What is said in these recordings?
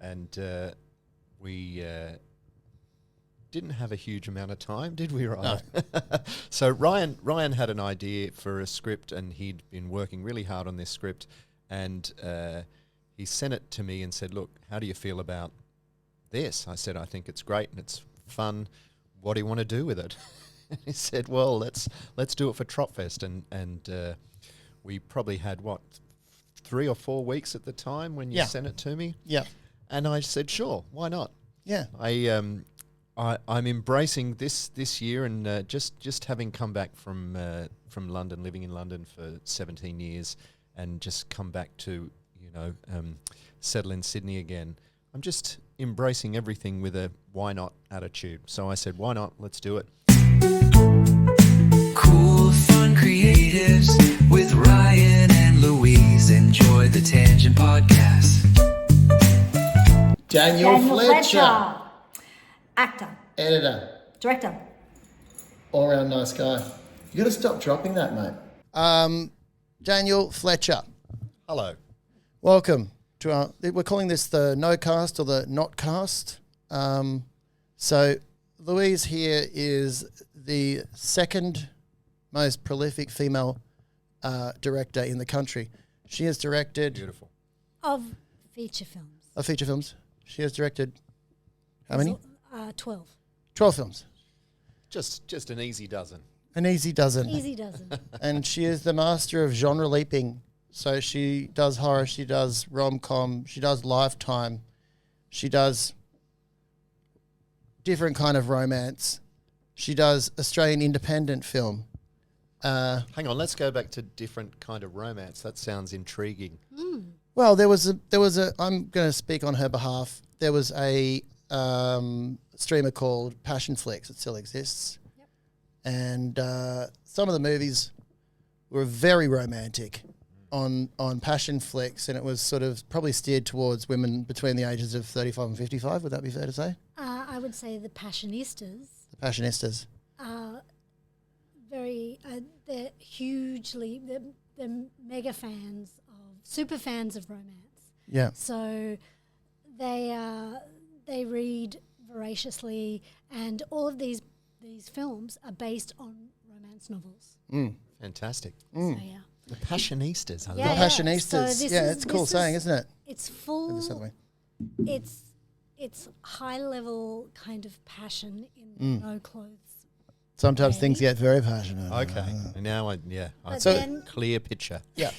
and we didn't have a huge amount of time, did we, Ryan? No. So Ryan had an idea for a script, and he'd been working really hard on this script, and he sent it to me and said, "Look, how do you feel about this?" I said, "I think it's great and it's fun. What do you want to do with it?" He said, "Well, let's do it for Tropfest," and we probably had 3 or 4 weeks at the time when you sent it to me. Yeah, and I said, "Sure, why not?" Yeah, I'm embracing this year, and just having come back from London, living in London for 17 years, and just come back to settle in Sydney again. I'm just embracing everything with a why not attitude. So I said, why not? Let's do it. Cool, fun creatives with Ryan and Louise. Enjoy the Tangent Podcast. Daniel Fletcher. Actor. Editor. Director. All around nice guy. You got to stop dropping that, mate. Daniel Fletcher. Hello. Welcome to our. We're calling this the no cast or the not cast. So Louise here is the second most prolific female director in the country. She has directed Beautiful. Of feature films. Of feature films. She has directed how many? 12. 12 films. Just an easy dozen. An easy dozen. Easy dozen. And she is the master of genre leaping. So she does horror, she does rom-com, she does Lifetime, she does different kind of romance. She does Australian independent film. Hang on, let's go back to different kind of romance. That sounds intriguing. Well, there was a. I'm going to speak on her behalf. There was a streamer called Passion Flicks. It still exists, and some of the movies were very romantic on Passion Flicks, and it was sort of probably steered towards women between the ages of 35 and 55. Would that be fair to say? I would say the Passionistas. The Passionistas. They're hugely, they're mega fans super fans of romance. Yeah. So they read voraciously, and all of these films are based on romance novels. Fantastic. So yeah. The Passionistas. I The love it. Passionistas. So it's a cool saying, isn't it? It's full. This other way. It's high level kind of passion in no clothes. Sometimes things get very passionate. Okay. Now I But see then- a clear picture. Yeah.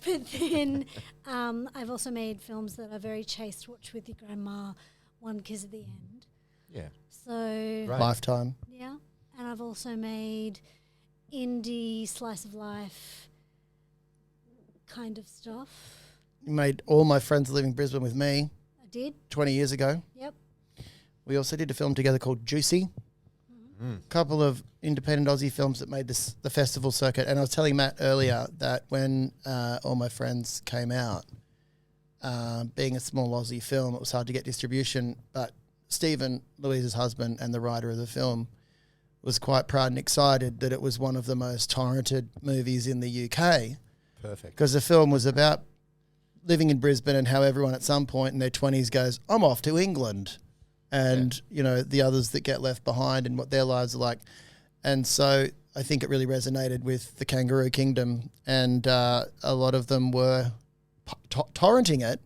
But then I've also made films that are very chaste, watch with your grandma, One Kiss at the End. Yeah. So Right. Lifetime. yeah, and I've also made indie slice of life kind of stuff. You made All My Friends Live in Brisbane with me I did. 20 years ago. Yep. We also did a film together called Juicy. A couple of independent Aussie films that made the festival circuit. And I was telling Matt earlier that when All My Friends came out, being a small Aussie film, it was hard to get distribution. But Stephen, Louise's husband and the writer of the film, was quite proud and excited that it was one of the most torrented movies in the UK. Perfect. Because the film was about living in Brisbane and how everyone at some point in their 20s goes, I'm off to England. And, you know, the others that get left behind and what their lives are like. And so I think it really resonated with the Kangaroo Kingdom, and a lot of them were torrenting it.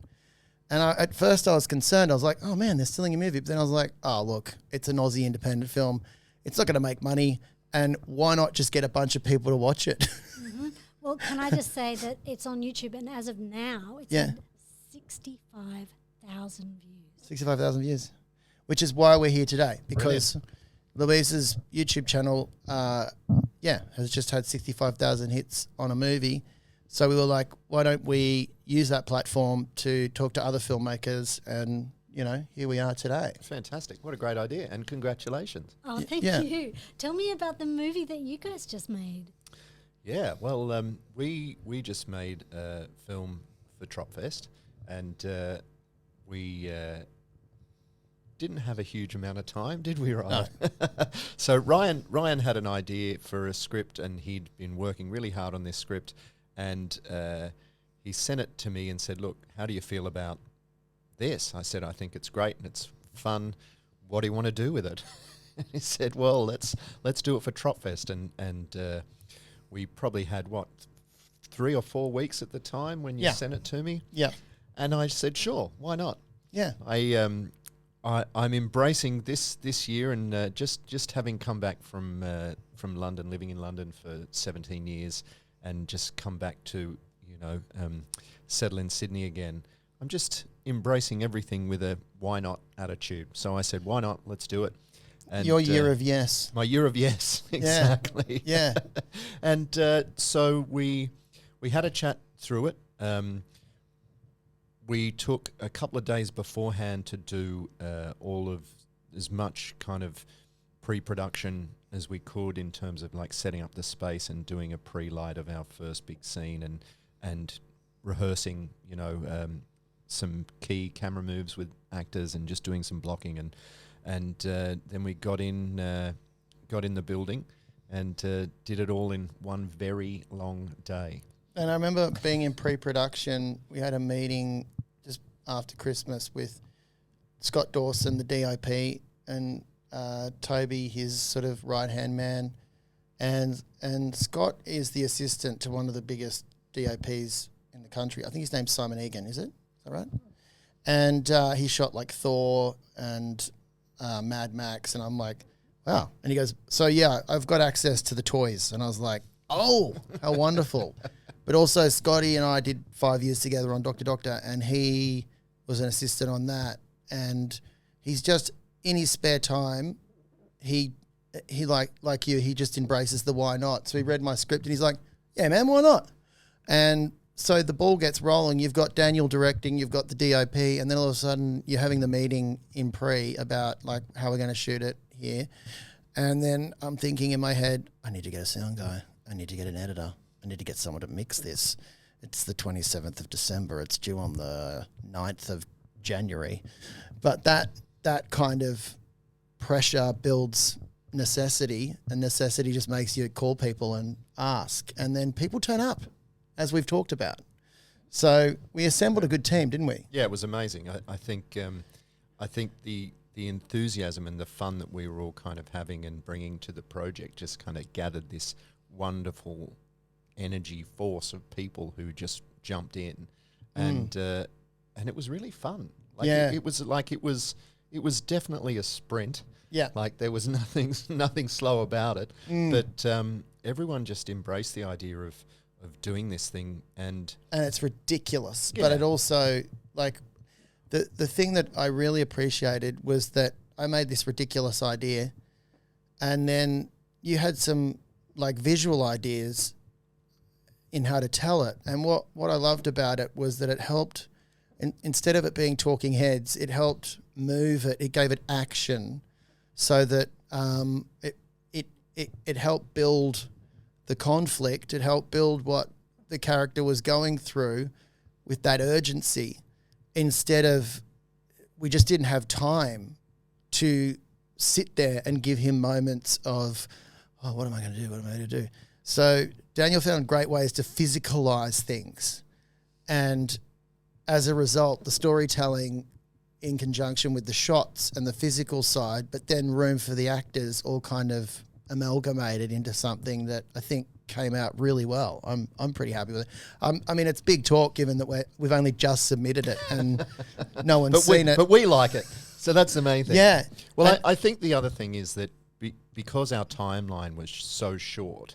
And at first I was concerned. I was like, oh, man, they're stealing a movie. But then I was like, oh, look, it's an Aussie independent film. It's not going to make money. And why not just get a bunch of people to watch it? Well, can I just say that it's on YouTube, and as of now, it's had 65,000 views. 65,000 views, which is why we're here today, because Louise's YouTube channel, has just had 65,000 hits on a movie. So we were like, why don't we use that platform to talk to other filmmakers? And, you know, here we are today. Fantastic. What a great idea. And congratulations. Oh, thank you. Tell me about the movie that you guys just made. Yeah, well, we just made a film for Tropfest, and we didn't have a huge amount of time, did we, Ryan? No. So Ryan had an idea for a script, and he'd been working really hard on this script, and he sent it to me and said, look, how do you feel about this? I said, I think it's great and it's fun. What do you want to do with it? He said, well, let's do it for Tropfest. And we probably had, 3 or 4 weeks at the time when you sent it to me? Yeah. And I said, sure, why not? Yeah. I'm embracing this year, and just having come back from London, living in London for 17 years, and just come back to settle in Sydney again. I'm just embracing everything with a why not attitude. So I said, why not? Let's do it. And your year of yes. My year of yes, exactly. Yeah. And so we had a chat through it. We took a couple of days beforehand to do all of as much kind of pre-production as we could in terms of like setting up the space and doing a pre-light of our first big scene and rehearsing, some key camera moves with actors and just doing some blocking and then we got in the building and did it all in one very long day. And I remember being in pre-production. We had a meeting just after Christmas with Scott Dawson, the DOP, and Toby, his sort of right-hand man. And Scott is the assistant to one of the biggest DOPs in the country. I think his name's Simon Egan, is it? Is that right? And he shot like Thor and Mad Max, and I'm like, wow. And he goes, so yeah, I've got access to the toys. And I was like, oh, how wonderful. But also Scotty and I did 5 years together on Dr. Doctor, and he was an assistant on that. And he's just, in his spare time, he like you, he just embraces the why not. So he read my script and he's like, yeah, man, why not? And so the ball gets rolling. You've got Daniel directing, you've got the DOP, and then all of a sudden you're having the meeting in pre about like how we're going to shoot it here. And then I'm thinking in my head, I need to get a sound guy. I need to get an editor. I need to get someone to mix this. It's the 27th of December. It's due on the 9th of January. But that kind of pressure builds necessity, and necessity just makes you call people and ask. And then people turn up, as we've talked about. So we assembled a good team, didn't we? Yeah, it was amazing. I think the enthusiasm and the fun that we were all kind of having and bringing to the project just kind of gathered this wonderful energy force of people who just jumped in, and it was really fun. Like it was definitely a sprint. Yeah, like there was nothing slow about it. But everyone just embraced the idea of doing this thing, and it's ridiculous. Yeah. But it also, like, the thing that I really appreciated was that I made this ridiculous idea, and then you had some like visual ideas in how to tell it. And what I loved about it was that it helped, instead of it being talking heads, it helped move it. It gave it action, so that it helped build the conflict. It helped build what the character was going through with that urgency. Instead of, we just didn't have time to sit there and give him moments of, oh, what am I going to do? What am I going to do? So Daniel found great ways to physicalize things. And as a result, the storytelling in conjunction with the shots and the physical side, but then room for the actors, all kind of amalgamated into something that I think came out really well. I'm pretty happy with it. I mean, it's big talk given that we've only just submitted it and no one's seen it. But we like it. So that's the main thing. Yeah. Well, I think the other thing is that because our timeline was so short,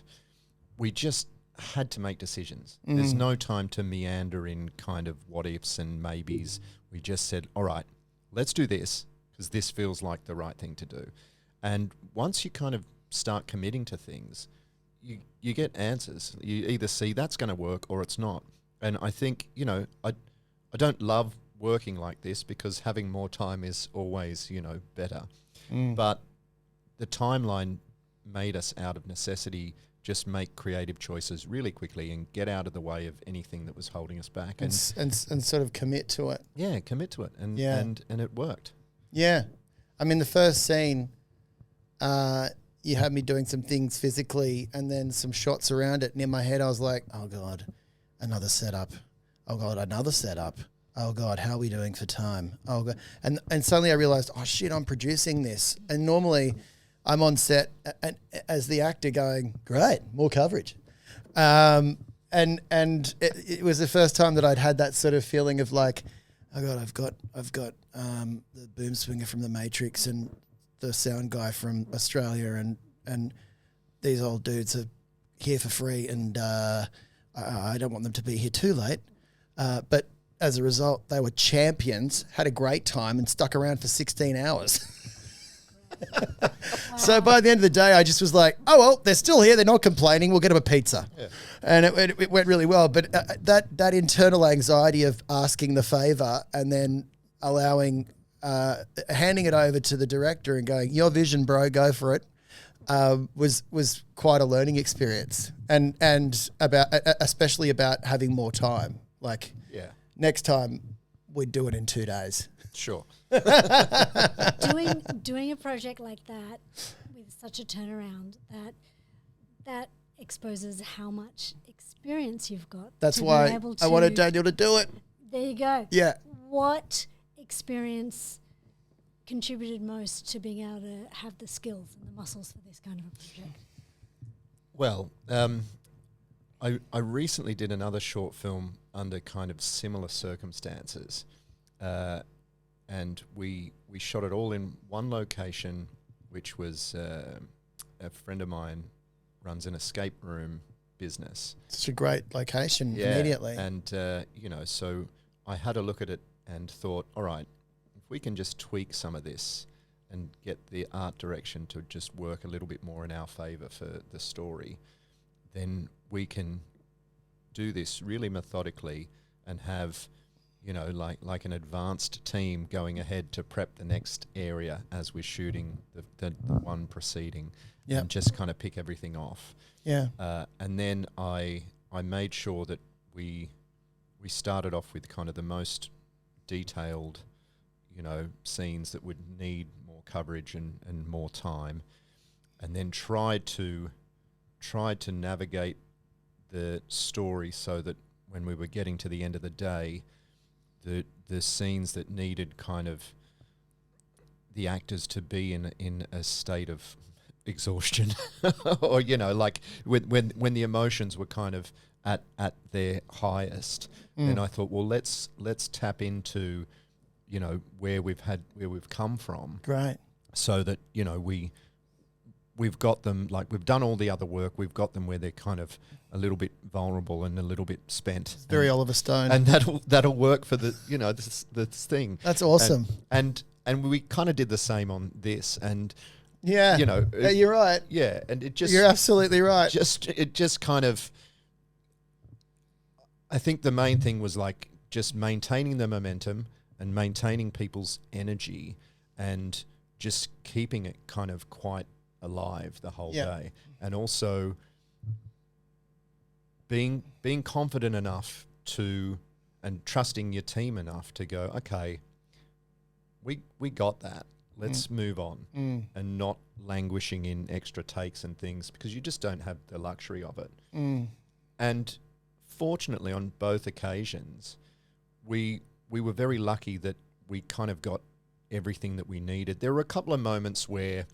we just had to make decisions. There's no time to meander in kind of what ifs and maybes. We just said, all right, let's do this because this feels like the right thing to do. And once you kind of start committing to things, you get answers. You either see that's going to work or it's not. And I think, I don't love working like this because having more time is always, better. But the timeline made us, out of necessity, just make creative choices really quickly and get out of the way of anything that was holding us back. And sort of commit to it. Yeah, commit to it. And it worked. Yeah. I mean, the first scene, you had me doing some things physically and then some shots around it. And in my head, I was like, oh, God, another setup. Oh, God, another setup. oh God, how are we doing for time? Oh God. And suddenly I realized, oh shit, I'm producing this. And normally I'm on set and as the actor going, great, more coverage. And it was the first time that I'd had that sort of feeling of like, oh God, I've got the boom swinger from The Matrix and the sound guy from Australia and these old dudes are here for free and I don't want them to be here too late. But as a result, they were champions, had a great time and stuck around for 16 hours. So by the end of the day, I just was like, oh, well, they're still here. They're not complaining. We'll get them a pizza. Yeah. And it went really well. But that internal anxiety of asking the favor and then allowing, handing it over to the director and going, your vision, bro, go for it, was quite a learning experience. And about, especially about having more time. Like, next time we'd do it in 2 days. Sure. doing a project like that with such a turnaround that exposes how much experience you've got. That's why I wanted Daniel to do it. There you go. Yeah. What experience contributed most to being able to have the skills and the muscles for this kind of a project? Well, I recently did another short film under kind of similar circumstances. And we shot it all in one location, which was a friend of mine runs an escape room business. It's a great location immediately. And, so I had a look at it and thought, all right, if we can just tweak some of this and get the art direction to just work a little bit more in our favour for the story, then we can do this really methodically and have... like an advanced team going ahead to prep the next area as we're shooting the one preceding, and just kind of pick everything off. Yeah. And then I made sure that we started off with kind of the most detailed, scenes that would need more coverage and more time, and then tried to navigate the story so that when we were getting to the end of the day, the scenes that needed kind of the actors to be in a state of exhaustion or like when the emotions were kind of at their highest, then I thought, well, let's tap into where we've come from, right, so that we've got them, like we've done all the other work, we've got them where they're kind of a little bit vulnerable and a little bit spent. It's very Oliver Stone. And that'll work for the this thing. That's awesome. And we kind of did the same on this, and yeah, you're right. Yeah, and you're absolutely right. It just kind of, I think the main thing was like just maintaining the momentum and maintaining people's energy and just keeping it kind of quite alive the whole day, and also being confident enough to and trusting your team enough to go, okay, we got that, let's move on, and not languishing in extra takes and things, because you just don't have the luxury of it. And fortunately on both occasions we were very lucky that we kind of got everything that we needed. There were a couple of moments where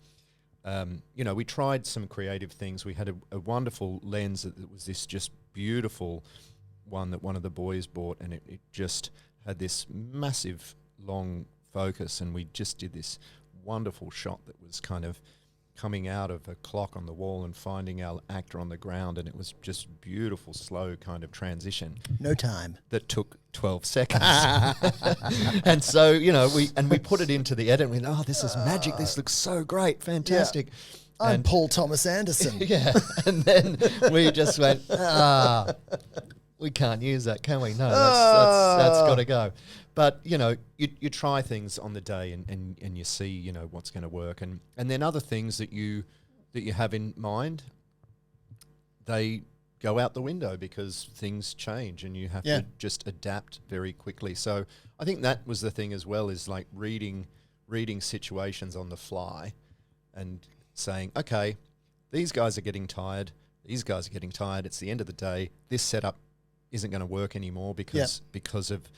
we tried some creative things. We had a wonderful lens that was this just beautiful one that one of the boys bought, and it just had this massive long focus, and we just did this wonderful shot that was kind of coming out of a clock on the wall and finding our actor on the ground, and it was just beautiful, slow kind of transition. No time. That took 12 seconds. And so, we put it into the edit, and we went, oh, this is magic. This looks so great. Fantastic. Yeah. I'm Paul Thomas Anderson. Yeah. And then we just went, we can't use that, can we? No, that's got to go. But, you try things on the day and you see, what's going to work. And then other things that you have in mind, they go out the window because things change and you have to just adapt very quickly. So I think that was the thing as well, is like reading situations on the fly and saying, okay, these guys are getting tired. These guys are getting tired. It's the end of the day. This setup isn't going to work anymore because of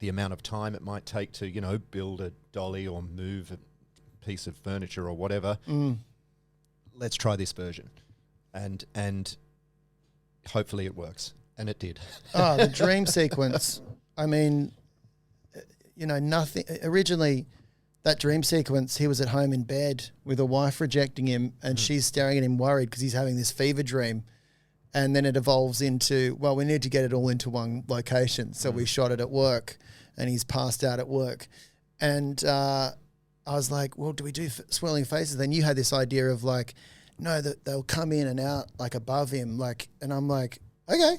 the amount of time it might take to, build a dolly or move a piece of furniture or whatever. Let's try this version. And hopefully it works. And it did. Oh, the dream sequence. I mean, nothing. Originally, that dream sequence, he was at home in bed with a wife rejecting him, and she's staring at him worried because he's having this fever dream. And then it evolves into, well, we need to get it all into one location. So we shot it at work, and he's passed out at work. And I was like, well, do we do swirling faces? Then you had this idea of like, no, that they'll come in and out like above him. And I'm like, okay.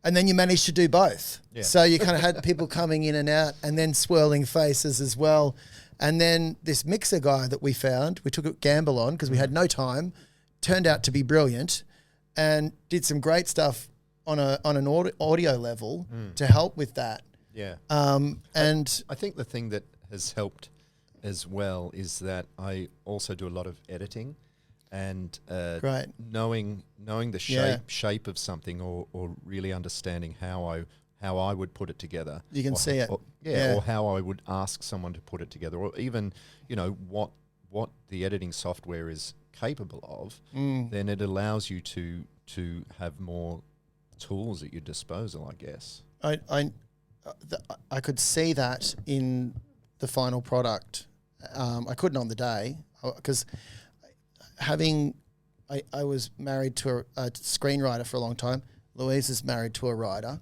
And then you managed to do both. Yeah. So you kind of had people coming in and out and then swirling faces as well. And then this mixer guy that we found, we took a gamble on because we had no time, turned out to be brilliant and did some great stuff on an audio level to help with that. Yeah. And I think the thing that has helped as well is that I also do a lot of editing. And Great. knowing the shape of something or really understanding how I would put it together. You can see it. Or how I would ask someone to put it together, or even, what the editing software is capable of, then it allows you to have more tools at your disposal, I guess. I could see that in the final product. I couldn't on the day because I was married to a screenwriter for a long time. Louise is married to a writer.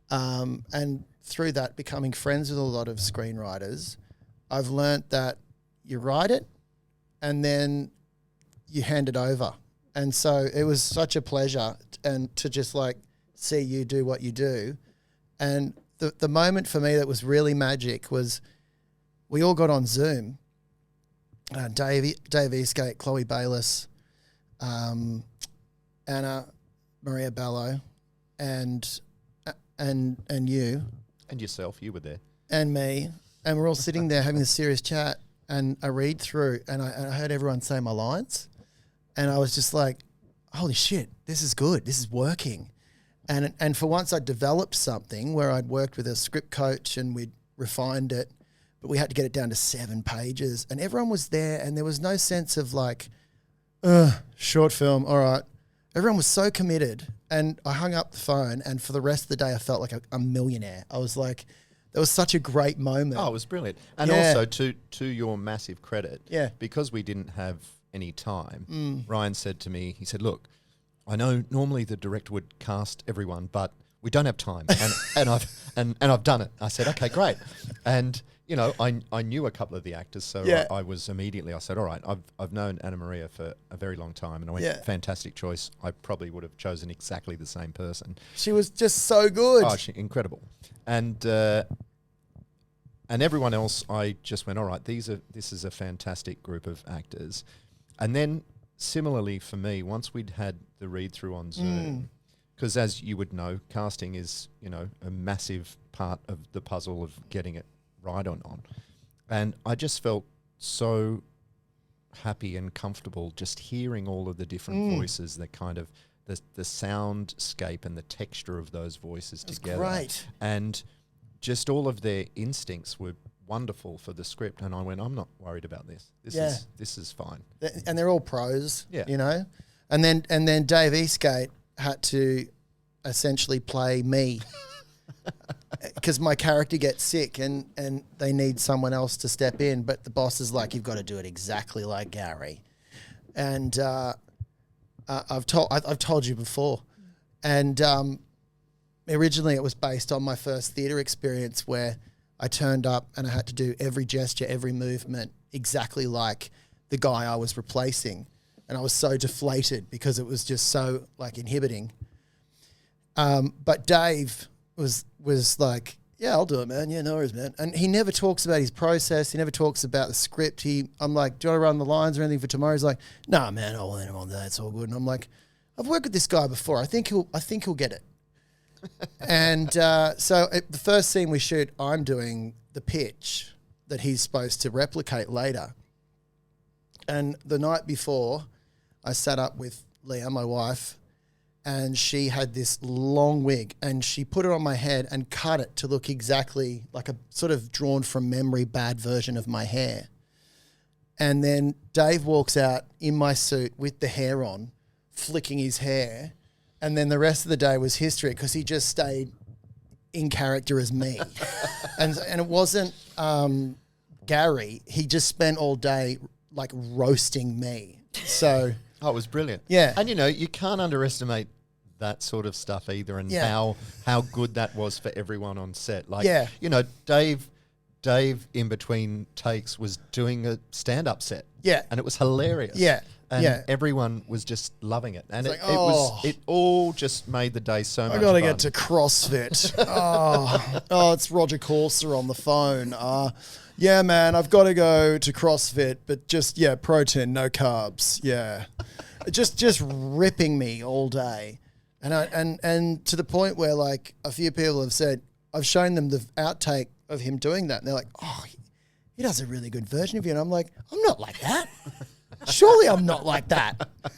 And through that, becoming friends with a lot of screenwriters, I've learnt that you write it and then you hand it over. And so it was such a pleasure and to just like see you do what you do. And the moment for me that was really magic was we all got on Zoom. Dave Eastgate, Chloe Bayliss, Anna Maria Bello, and you. And yourself, you were there. And me. And we're all sitting there having a serious chat and I read through and I heard everyone say my lines. And I was just like, holy shit, this is good. This is working. And for once I developed something where I'd worked with a script coach and we'd refined it, but we had to get it down to 7 pages and everyone was there and there was no sense of like, short film, all right. Everyone was so committed and I hung up the phone and for the rest of the day I felt like a millionaire. I was like, that was such a great moment. Oh, it was brilliant. And also to your massive credit, because we didn't have any time, Ryan said to me, he said, look, I know normally the director would cast everyone, but we don't have time. And I've done it. I said, okay, great. And I knew a couple of the actors, so I was immediately, I said, all right, I've known Anna Maria for a very long time, and I went, fantastic choice. I probably would have chosen exactly the same person. She was just so good. Oh, incredible. And everyone else, I just went, all right, this is a fantastic group of actors. And then similarly for me, once we'd had the read-through on Zoom, because as you would know, casting is, a massive part of the puzzle of getting it right or not. And I just felt so happy and comfortable just hearing all of the different voices, that kind of the soundscape and the texture of those voices together. Great. And just all of their instincts were wonderful for the script. And I went, I'm not worried about this. This is fine. And they're all pros, Yeah. And then Dave Eastgate had to essentially play me. Because my character gets sick and they need someone else to step in, but the boss is like, you've got to do it exactly like Gary. And I've told you before. And originally it was based on my first theatre experience where I turned up and I had to do every gesture, every movement exactly like the guy I was replacing. And I was so deflated because it was just so like inhibiting. But Dave was like, yeah, I'll do it, man. Yeah, no worries, man. And he never talks about his process. He never talks about the script. I'm like, do you want to run the lines or anything for tomorrow? He's like, nah, man, I'll let him on that. It's all good. And I'm like, I've worked with this guy before. I think he'll get it. And so the first scene we shoot, I'm doing the pitch that he's supposed to replicate later. And the night before, I sat up with Leah, my wife, and she had this long wig, and she put it on my head and cut it to look exactly like a sort of drawn from memory bad version of my hair. And then Dave walks out in my suit with the hair on, flicking his hair. And then the rest of the day was history because he just stayed in character as me. and it wasn't Gary. He just spent all day like roasting me. So... Oh, it was brilliant. Yeah. And, you can't underestimate that sort of stuff either, and Yeah. how good that was for everyone on set. Like, Yeah. Dave in between takes was doing a stand-up set. Yeah. And it was hilarious. Yeah. And Yeah. everyone was just loving it. And It's it it all just made the day so much I fun. got to get to CrossFit. It's Roger Corser on the phone. Yeah, man, I've got to go to CrossFit, but just, protein, no carbs. Yeah. just ripping me all day. And to the point where, like, a few people have said, I've shown them the outtake of him doing that. And they're like, oh, he does a really good version of you. And I'm like, I'm not like that. Surely I'm not like that. Oh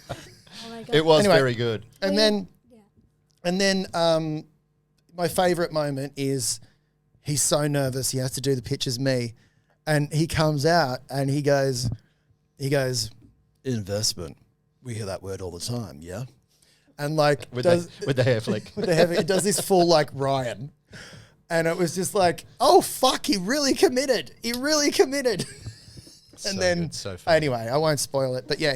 my God. It was Anyway. very good. And then my favourite moment is he's so nervous. He has to do the pitch as me. And he comes out and he goes, investment. We hear that word all the time, yeah? And like... With the hair flick. It does this full like Ryan. And it was just like, oh, fuck, he really committed. He really committed. So And then good, so funny. anyway, I won't spoil it, but yeah,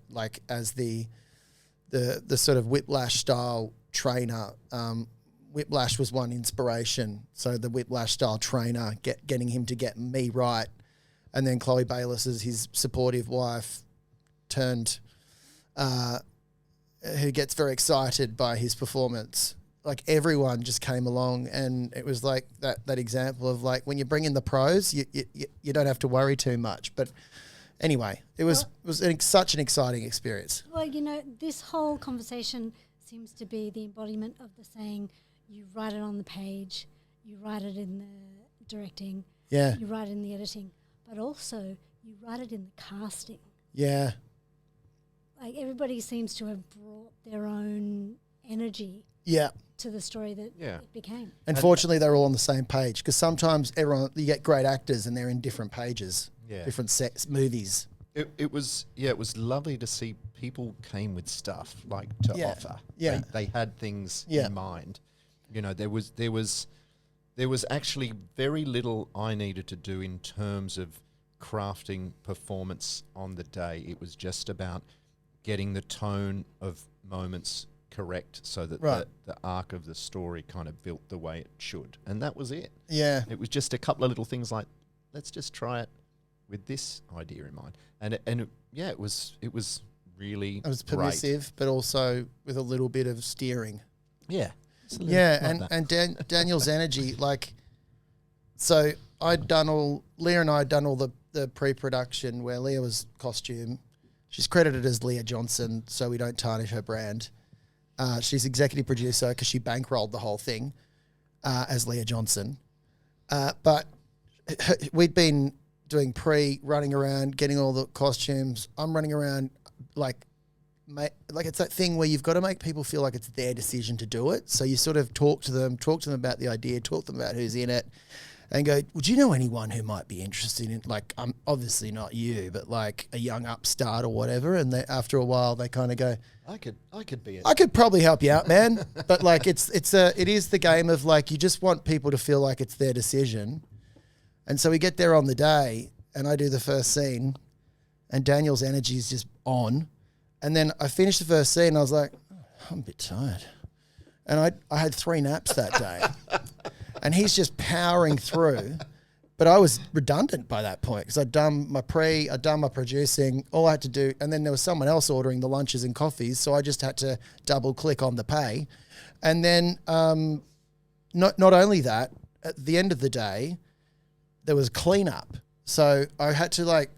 like as the sort of Whiplash style trainer, Whiplash was one inspiration. So the Whiplash style trainer, getting him to get me right, and then Chloe Bayliss as his supportive wife, who gets very excited by his performance. Like everyone just came along, and it was like that example of like when you bring in the pros, you don't have to worry too much. But anyway, it was such an exciting experience. Well, this whole conversation seems to be the embodiment of the saying, you write it on the page, you write it in the directing, Yeah, you write it in the editing, but also you write it in the casting. yeah, Like everybody seems to have brought their own energy yeah. to the story that Yeah. it became. And fortunately, they're all on the same page because sometimes you get great actors and they're in different pages, different sets, movies. It was lovely to see people came with stuff like to offer. Yeah. They had things Yeah. in mind. There was actually very little I needed to do in terms of crafting performance on the day. It was just about getting the tone of moments correct so that the arc of the story kind of built the way it should. And that was it. Yeah. It was just a couple of little things like, let's just try it with this idea in mind. And it was really It was great. permissive, but also with a little bit of steering. Yeah. Yeah, and Daniel's energy, like, so Leah and I had done all the pre-production where Leah was costume. She's credited as Leah Johnson, so we don't tarnish her brand. She's executive producer because she bankrolled the whole thing as Leah Johnson. But we'd been doing running around, getting all the costumes. I'm running around like it's that thing where you've got to make people feel like it's their decision to do it. So you sort of talk to them about the idea, talk to them about who's in it, and go, would you know anyone who might be interested in, like, I'm obviously not you, but like a young upstart or whatever. And after a while, they kind of go, I could be it. I could probably help you out, man. But like, it is the game of like, you just want people to feel like it's their decision. And so we get there on the day and I do the first scene and Daniel's energy is just on. And then I finished the first scene and I was like, I'm a bit tired. And I had 3 naps that day. And he's just powering through. But I was redundant by that point because I'd done my producing, all I had to do, and then there was someone else ordering the lunches and coffees, so I just had to double click on the pay. And then not only that, at the end of the day, there was cleanup. So I had to like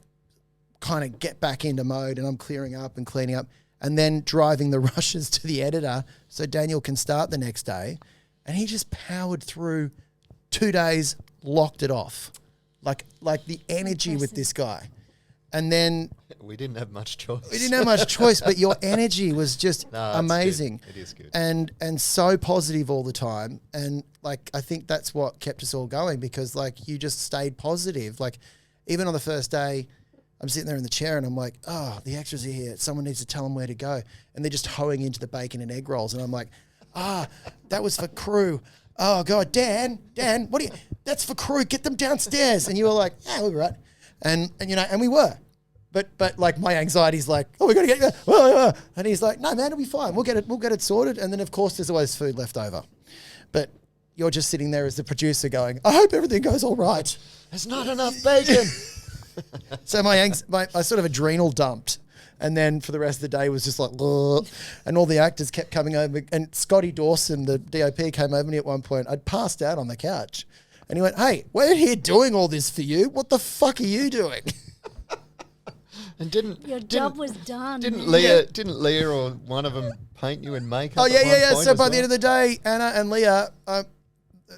kind of get back into mode and I'm clearing up and cleaning up and then driving the rushes to the editor so Daniel can start the next day. And he just powered through 2 days, locked it off. Like the energy with this guy. And then We didn't have much choice. we didn't have much choice, but your energy was just No, it's amazing. good. It is good. And so positive all the time. And like, I think that's what kept us all going, because like you just stayed positive. Like even on the first day, I'm sitting there in the chair and I'm like, oh, the extras are here. Someone needs to tell them where to go. And they're just hoeing into the bacon and egg rolls. And I'm like, that was for crew. Oh God, Dan, that's for crew. Get them downstairs. And you were like, yeah, we'll be right. And you know, and we were. But like my anxiety's like, oh, we got to get there. And he's like, no, man, it'll be fine. We'll get it sorted. And then of course there's always food left over. But you're just sitting there as the producer going, I hope everything goes all right. There's not enough bacon. So my sort of adrenal dumped. And then for the rest of the day was just like, ugh. And all the actors kept coming over. And Scotty Dawson, the DOP, came over to me at one point. I'd passed out on the couch. And he went, hey, we're here doing all this for you. What the fuck are you doing? And Your job was done. Didn't man. Leah or one of them paint you in makeup? Oh, yeah. So by the end of the day, Anna and Leah,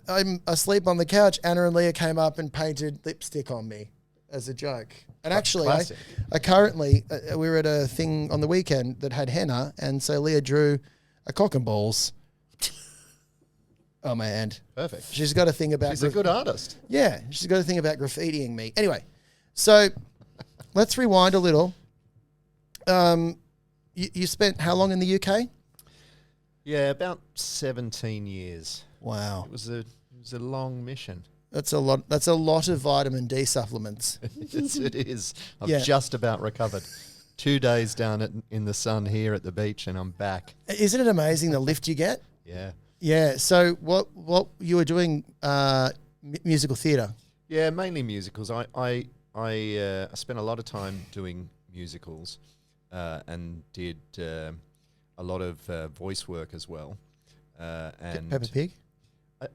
I'm asleep on the couch. Anna and Leah came up and painted lipstick on me as a joke. And actually, I currently, we were at a thing on the weekend that had henna, and so Leah drew a cock and balls on my hand. Perfect. She's got a thing about... She's a good artist. Yeah, she's got a thing about graffitiing me. Anyway, so let's rewind a little. You spent how long in the UK? Yeah, about 17 years. Wow. It was a long mission. That's a lot. That's a lot of vitamin D supplements. Yes, it is. I've Yeah. just about recovered. 2 days down in the sun here at the beach, and I'm back. Isn't it amazing the lift you get? Yeah. Yeah. So what you were doing? Musical theatre. Yeah, mainly musicals. I spent a lot of time doing musicals, and did a lot of voice work as well. And Peppa Pig.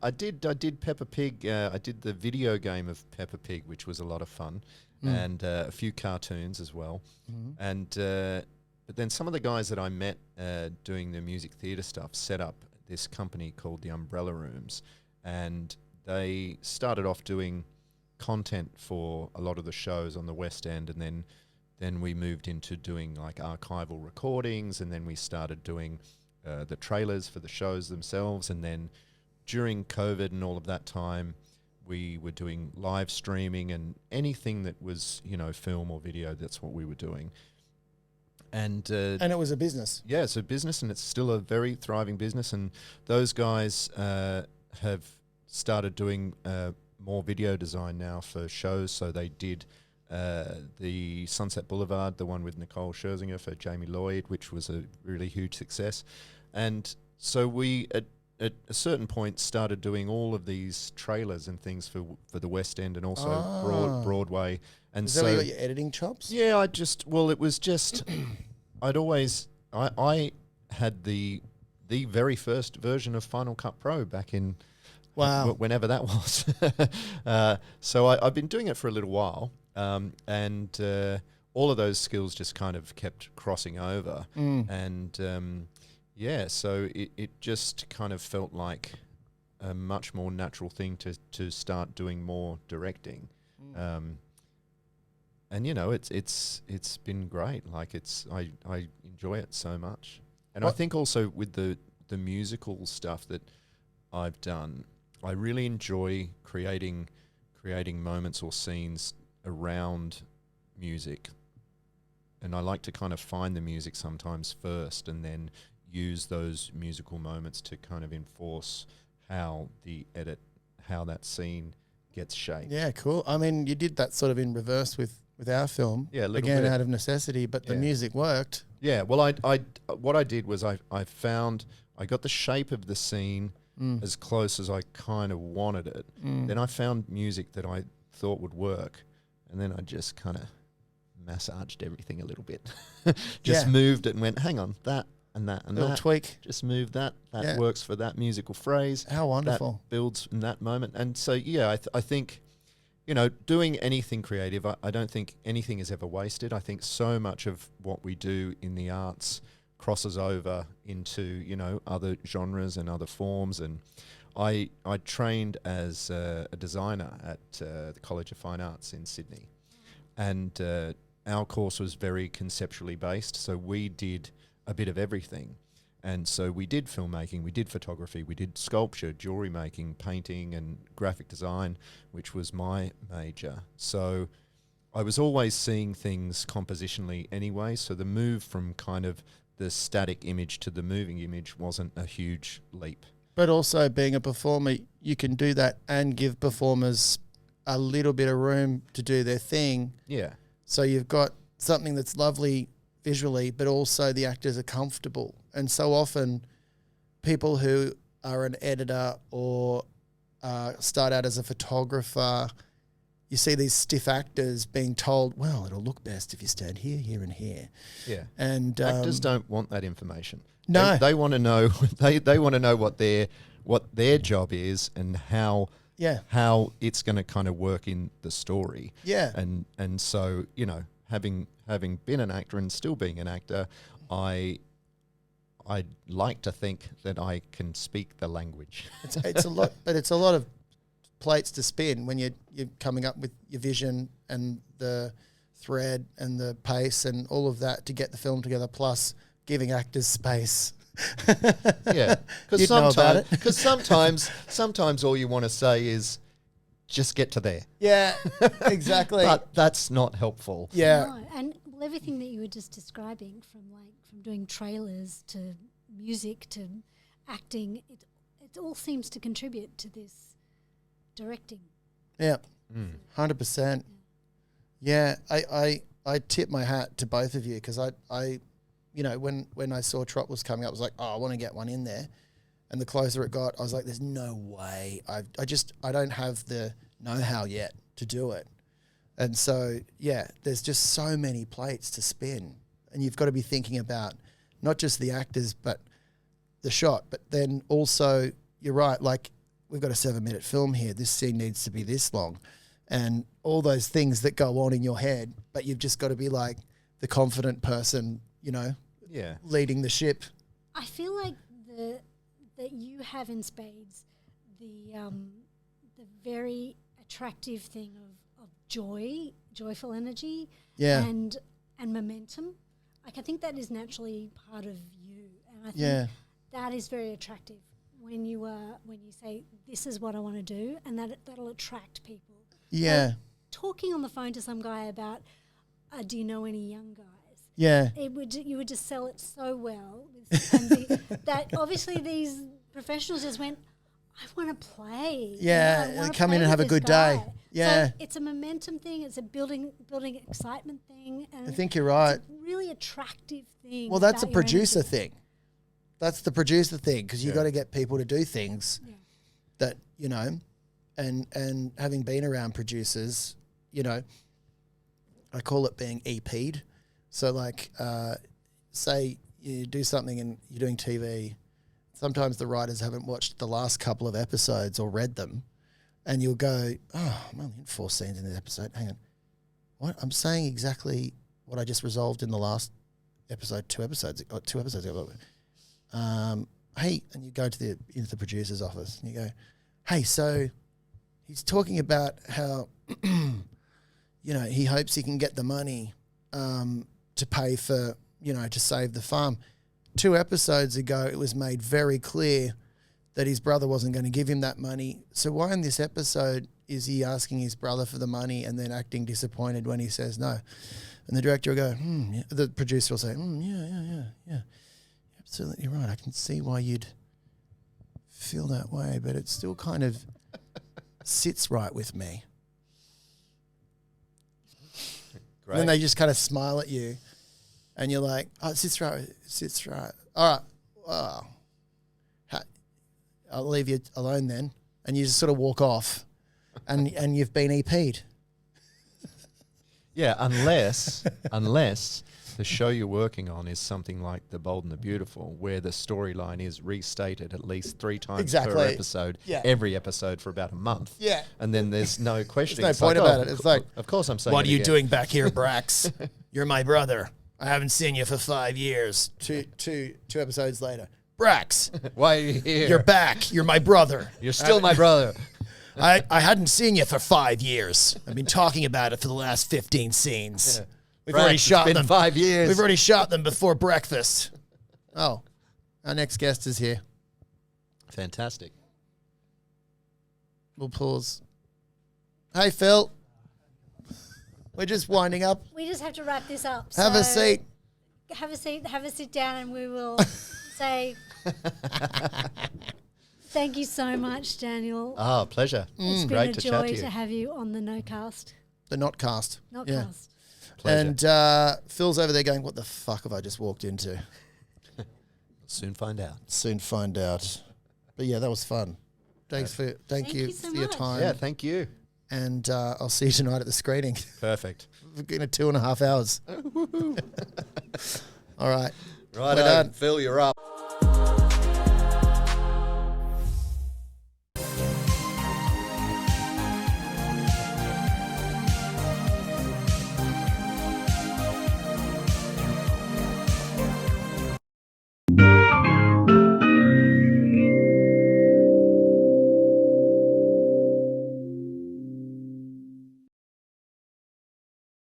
I did Peppa Pig. I did the video game of Peppa Pig, which was a lot of fun, and a few cartoons as well. And but then some of the guys that I met doing the music theatre stuff set up this company called the Umbrella Rooms, and they started off doing content for a lot of the shows on the West End, and then we moved into doing like archival recordings, and then we started doing the trailers for the shows themselves, and then during COVID and all of that time, we were doing live streaming and anything that was, film or video, that's what we were doing. And it was a business. Yeah, it's a business, and it's still a very thriving business. And those guys have started doing more video design now for shows. So they did the Sunset Boulevard, the one with Nicole Scherzinger for Jamie Lloyd, which was a really huge success. And so we, at a certain point, started doing all of these trailers and things for the West End and also Broadway. And Is that where you got your editing chops? Yeah, it was just, I had the very first version of Final Cut Pro back in, Wow. whenever that was. So I've been doing it for a little while, and all of those skills just kind of kept crossing over. And yeah, so it just kind of felt like a much more natural thing to start doing more directing. And it's been great. Like I enjoy it so much. And I think also with the musical stuff that I've done, I really enjoy creating moments or scenes around music. And I like to kind of find the music sometimes first, and then use those musical moments to kind of enforce how that scene gets shaped. Yeah, cool. I mean, you did that sort of in reverse with our film. Yeah, a little again, bit. out of necessity, but the music worked. Yeah, well, what I did was I got the shape of the scene as close as I kind of wanted it. Then I found music that I thought would work, and then I just kind of massaged everything a little bit. Just moved it and went, hang on, that and that and Little that. tweak. Just move that. That works for that musical phrase. How wonderful. That builds in that moment. And so, yeah, I think, doing anything creative, I don't think anything is ever wasted. I think so much of what we do in the arts crosses over into, other genres and other forms. And I trained as a designer at the College of Fine Arts in Sydney. And our course was very conceptually based, so we did a bit of everything. And so we did filmmaking, we did photography, we did sculpture, jewelry making, painting and graphic design, which was my major. So I was always seeing things compositionally anyway, so the move from kind of the static image to the moving image wasn't a huge leap. But also being a performer, you can do that and give performers a little bit of room to do their thing. Yeah. So you've got something that's lovely visually, but also the actors are comfortable. And so often people who are an editor or start out as a photographer, you see these stiff actors being told, well, it'll look best if you stand here, here and here. Yeah. And actors don't want that information. No. They want to know they want to know what their job is and how it's going to kind of work in the story. Yeah. And so, you know, having been an actor and still being an actor, I'd like to think that I can speak the language. It's a lot, but it's a lot of plates to spin when you're coming up with your vision and the thread and the pace and all of that to get the film together, plus giving actors space. Yeah, because sometimes all you want to say is just get to there. Yeah, exactly. But that's not helpful. Yeah. No, and everything that you were just describing, from doing trailers to music to acting, it all seems to contribute to this directing. Yeah, 100%. Yeah, I tip my hat to both of you because I you know, when I saw Trot was coming up, I was like, oh, I want to get one in there. And the closer it got, I was like, there's no way. I don't have the know-how yet to do it. And so, yeah, there's just so many plates to spin. And you've got to be thinking about not just the actors, but the shot. But then also, you're right, like, we've got a 7-minute film here. This scene needs to be this long. And all those things that go on in your head, but you've just got to be like the confident person, you know, leading the ship. I feel like that you have in spades the very attractive thing of joyful energy, and momentum. Like, I think that is naturally part of you, and I think that is very attractive when you say, this is what I want to do, and that'll attract people. Yeah. Like, talking on the phone to some guy about, do you know any young guys? Yeah. You would just sell it so well. That obviously these professionals just went, I want to play. Yeah, you know, come in and have a good day. Yeah. So it's a momentum thing. It's a building excitement thing. And I think you're right. It's a really attractive thing. Well, that's a about your producer energy. thing. That's the producer thing, because you got to get people to do things that, you know, and having been around producers, you know, I call it being EP'd. So like, say you do something and you're doing TV, sometimes the writers haven't watched the last couple of episodes or read them, and you'll go, oh, I'm only in 4 scenes in this episode. Hang on. What? I'm saying exactly what I just resolved in the last episode, 2 episodes ago. Hey, and you go into the producer's office and you go, hey, so he's talking about how, you know, he hopes he can get the money to pay for, you know, to save the farm. 2 episodes ago, it was made very clear that his brother wasn't going to give him that money. So why in this episode is he asking his brother for the money and then acting disappointed when he says no? And the director will go, yeah. The producer will say, yeah. Absolutely right. I can see why you'd feel that way, but it still kind of sits right with me. Great. And then they just kind of smile at you. And you're like, oh, it sits right. All right. Wow. I'll leave you alone then. And you just sort of walk off and you've been EP'd. Yeah, unless the show you're working on is something like The Bold and the Beautiful, where the storyline is restated at least 3 times per episode, every episode for about a month. Yeah. And then there's no questioning. There's no point about it. It's like, of course I'm saying what are you doing back here, Brax? You're my brother. I haven't seen you for 5 years. Two episodes later. Brax. Why are you here? You're back. You're my brother. You're still my brother. I hadn't seen you for 5 years. I've been talking about it for the last 15 scenes. We've already shot It's been them. 5 years. We've already shot them before breakfast. Oh, our next guest is here. Fantastic. We'll pause. Hey, Phil. We're just winding up. We just have to wrap this up. Have a so seat. Have a seat. Have a sit down, and we will say thank you so much, Daniel. Ah, pleasure. It's been Great a to joy chat to you. to have you on the No Cast. The not cast. Not Yeah. cast. Pleasure. And Phil's over there going, what the fuck have I just walked into? Soon find out. Soon find out. But yeah, that was fun. Thank you you so for your much. time. Yeah, thank you. And I'll see you tonight at the screening. Perfect. We're getting 2.5 hours. All right. Right, We're done. Phil, you're up.